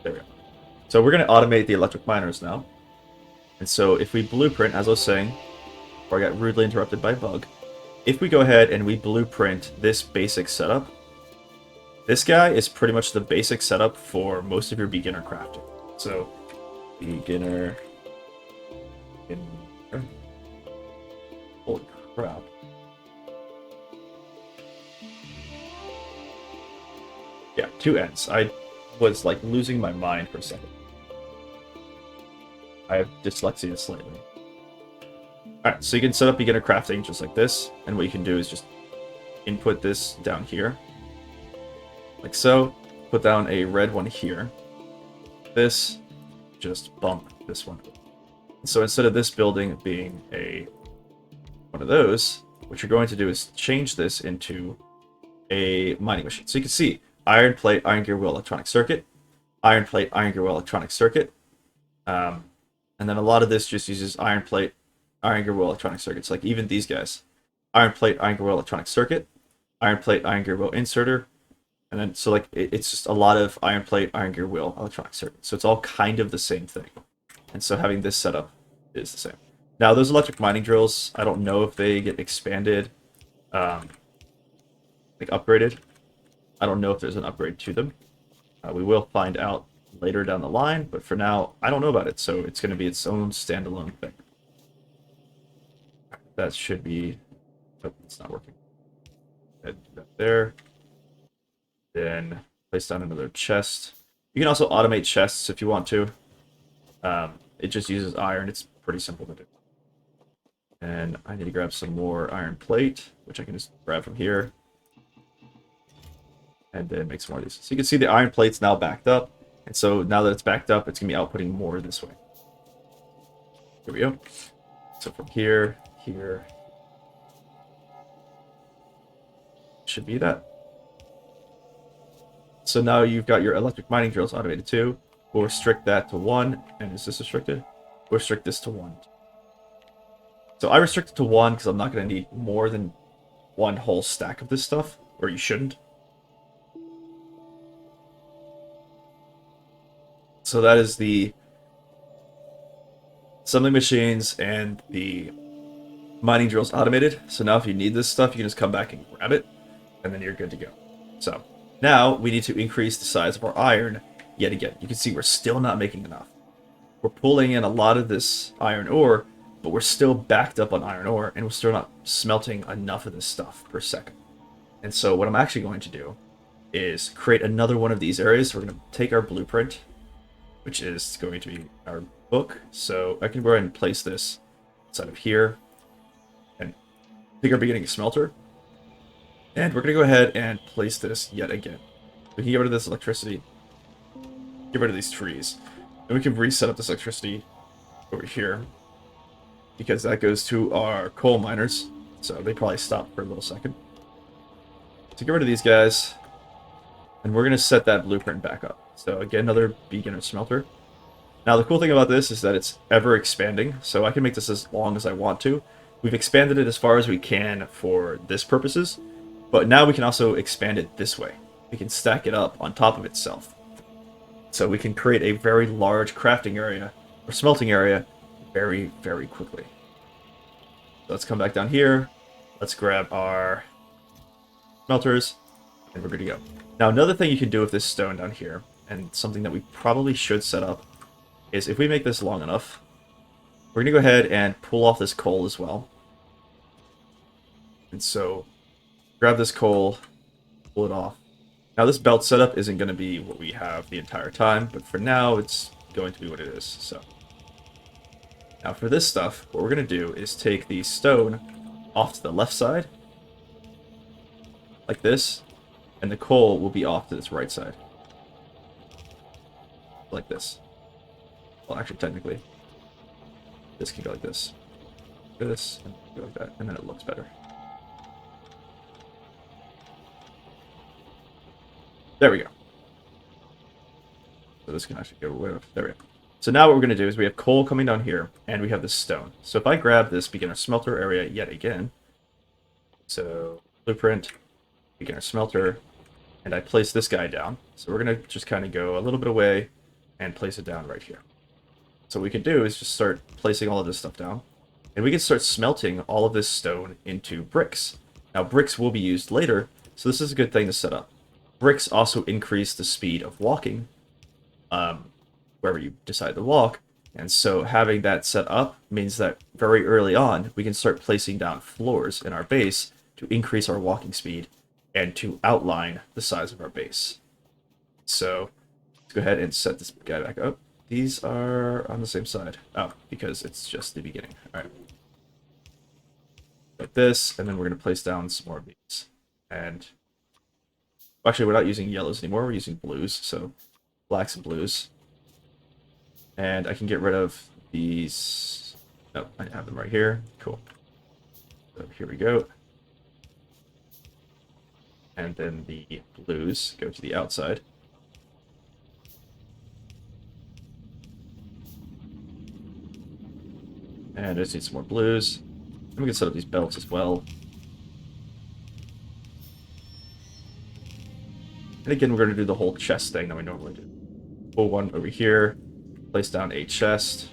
There we go. So we're going to automate the electric miners now. And so if we blueprint, as I was saying, before I got rudely interrupted by a bug, if we go ahead and we blueprint this basic setup, This guy is pretty much the basic setup for most of your beginner crafting. So, beginner... Holy crap. Yeah, 2 ends. I was like losing my mind for a second. I have dyslexia slightly. Alright, so you can set up beginner crafting just like this, and what you can do is just input this down here. Like so. Put down a red one here. This, just bump this one. So instead of this building being one of those, what you're going to do is change this into a mining machine. So you can see iron plate, iron gear wheel, electronic circuit, iron plate, iron gear wheel, electronic circuit. And then a lot of this just uses iron plate, iron gear wheel, electronic circuits. Like even these guys, iron plate, iron gear wheel, electronic circuit, iron plate, iron gear wheel, inserter. And then, so like, it's just a lot of iron plate, iron gear wheel, electronic circuit. So it's all kind of the same thing. And so having this setup is the same. Now, those electric mining drills, I don't know if they get expanded, like upgraded. I don't know if there's an upgrade to them. We will find out later down the line, but for now, I don't know about it. So it's going to be its own standalone thing. That should be... Oh, it's not working. That there. Then place down another chest. You can also automate chests if you want to. It just uses iron. It's pretty simple to do. And I need to grab some more iron plate, which I can just grab from here. And then make some more of these. So you can see the iron plate's now backed up. And so now that it's backed up, it's going to be outputting more this way. Here we go. So from here, here. Should be that. So now you've got your electric mining drills automated too. We'll restrict that to 1. And is this restricted? We'll restrict this to 1. So I restrict it to 1 because I'm not going to need more than 1 whole stack of this stuff. Or you shouldn't. So that is the assembly machines and the mining drills automated. So now if you need this stuff, you can just come back and grab it. And then you're good to go. So now we need to increase the size of our iron yet again. You can see we're still not making enough. We're pulling in a lot of this iron ore, but we're still backed up on iron ore, and we're still not smelting enough of this stuff per second. And so what I'm actually going to do is create another one of these areas. So we're going to take our blueprint, which is going to be our book. So I can go ahead and place this inside of here and take our beginning smelter. And we're going to go ahead and place this yet again. We can get rid of this electricity, get rid of these trees, and we can reset up this electricity over here because that goes to our coal miners. So they probably stop for a little second. So get rid of these guys, and we're going to set that blueprint back up. So again, another beginner smelter. Now the cool thing about this is that it's ever expanding, so I can make this as long as I want to. We've expanded it as far as we can for this purposes, but now we can also expand it this way. We can stack it up on top of itself. So we can create a very large crafting area, or smelting area, very, very quickly. So let's come back down here. Let's grab our smelters, and we're good to go. Now another thing you can do with this stone down here, and something that we probably should set up, is if we make this long enough, we're going to go ahead and pull off this coal as well. And so grab this coal, pull it off. Now this belt setup isn't going to be what we have the entire time, but for now it's going to be what it is. So now for this stuff, what we're going to do is take the stone off to the left side, like this, and the coal will be off to this right side, like this. Well, actually, technically, this can go like this, and go like that, and then it looks better. There we go. So this can actually go away. There we go. So now what we're going to do is we have coal coming down here, and we have this stone. So if I grab this beginner smelter area yet again, so blueprint, beginner smelter, and I place this guy down. So we're going to just kind of go a little bit away and place it down right here. So what we can do is just start placing all of this stuff down, and we can start smelting all of this stone into bricks. Now bricks will be used later, so this is a good thing to set up. bricks also increase the speed of walking wherever you decide to walk. And so having that set up means that very early on, we can start placing down floors in our base to increase our walking speed and to outline the size of our base. So let's go ahead and set this guy back up. These are on the same side. Oh, because it's just the beginning. All right. Like this, and then we're going to place down some more of these. And actually, we're not using yellows anymore. We're using blues, so blacks and blues. And I can get rid of these. No, I have them right here. Cool. So here we go. And then the blues go to the outside. And I just need some more blues. And we can set up these belts as well. And again, we're going to do the whole chest thing that we normally do. Pull one over here, place down a chest,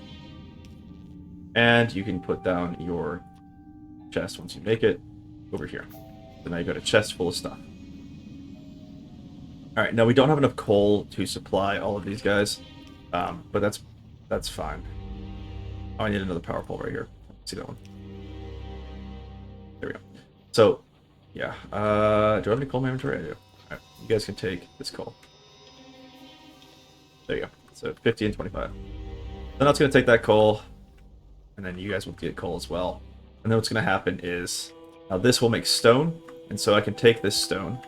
and you can put down your chest once you make it over here. So now you got a chest full of stuff. All right, now we don't have enough coal to supply all of these guys, but that's fine. Oh, I need another power pole right here. See that one? There we go. So, yeah. Do I have any coal in my inventory? I do. All right, you guys can take this coal. There you go. So 50 and 25. Then that's going to take that coal, and then you guys will get coal as well. And then what's going to happen is, now this will make stone, and so I can take this stone,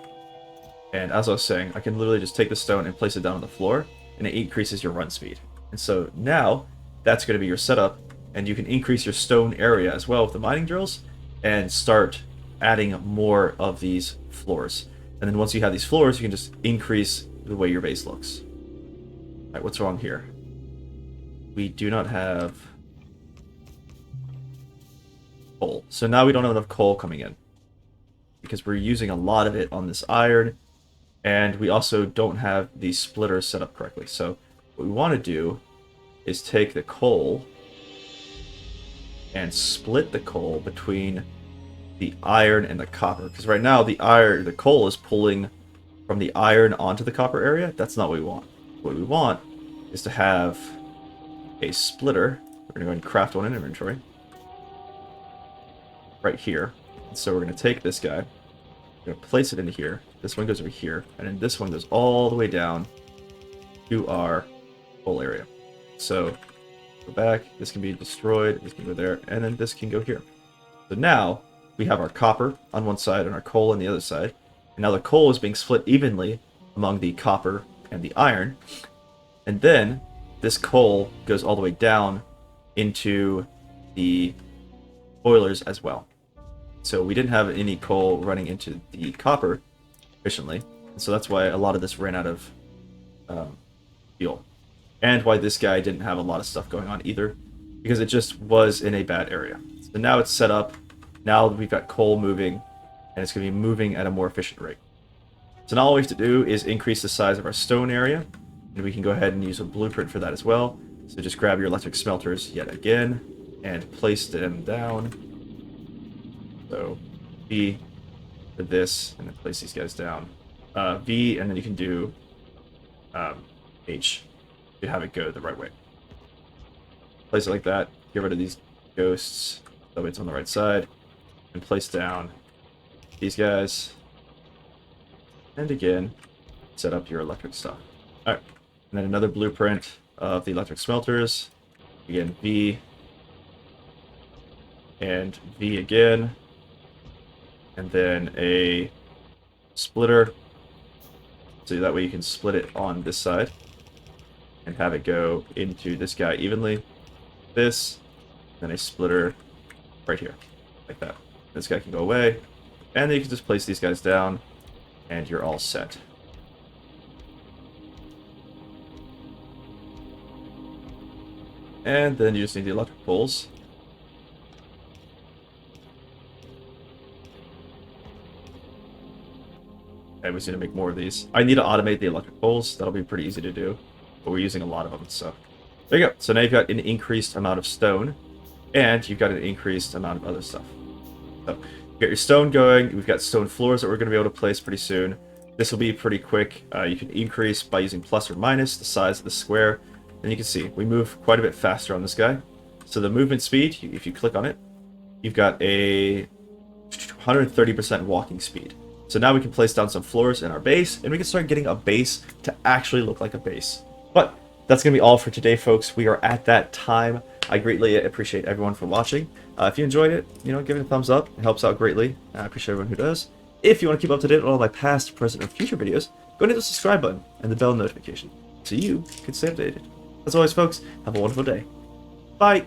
and as I was saying, I can literally just take the stone and place it down on the floor, and it increases your run speed. And so now, that's going to be your setup, and you can increase your stone area as well with the mining drills, and start adding more of these floors. And then once you have these floors, you can just increase the way your base looks. Alright, what's wrong here? We do not have coal. So now we don't have enough coal coming in, because we're using a lot of it on this iron, and we also don't have the splitters set up correctly. So what we want to do is take the coal and split the coal between the iron and the copper, because right now the coal is pulling from the iron onto the copper area. That's not what we want. What we want is to have a splitter. We're going to go ahead and craft one in inventory right here. And so we're going to take this guy, we're going to place it into here. This one goes over here, and then this one goes all the way down to our coal area. So go back, this can be destroyed, this can go there, and then this can go here. So now we have our copper on one side and our coal on the other side. And now the coal is being split evenly among the copper and the iron. And then this coal goes all the way down into the boilers as well. So we didn't have any coal running into the copper efficiently. And so that's why a lot of this ran out of fuel. And why this guy didn't have a lot of stuff going on either, because it just was in a bad area. So now it's set up. Now we've got coal moving, and it's going to be moving at a more efficient rate. So now all we have to do is increase the size of our stone area, and we can go ahead and use a blueprint for that as well. So just grab your electric smelters yet again, and place them down. So V for this, and then place these guys down. V, and then you can do H to have it go the right way. Place it like that. Get rid of these ghosts, so it's on the right side, and place down these guys. And again, set up your electric stuff. Alright, and then another blueprint of the electric smelters. Again, V, and V again, and then a splitter, so that way you can split it on this side and have it go into this guy evenly. This, then a splitter right here, like that. This guy can go away, and then you can just place these guys down, and you're all set. And then you just need the electric poles. Okay, we just need to make more of these. I need to automate the electric poles. That'll be pretty easy to do, but we're using a lot of them, so there you go. So now you've got an increased amount of stone, and you've got an increased amount of other stuff. So you got your stone going. We've got stone floors that we're going to be able to place pretty soon. This will be pretty quick. You can increase by using plus or minus the size of the square. And you can see we move quite a bit faster on this guy. So the movement speed, if you click on it, you've got a 130% walking speed. So now we can place down some floors in our base, and we can start getting a base to actually look like a base. But that's going to be all for today, folks. We are at that time. I greatly appreciate everyone for watching. If you enjoyed it, give it a thumbs up. It helps out greatly. I appreciate everyone who does. If you want to keep up to date on all my past, present, and future videos, go and hit the subscribe button and the bell notification so you can stay updated. As always, folks, have a wonderful day. Bye!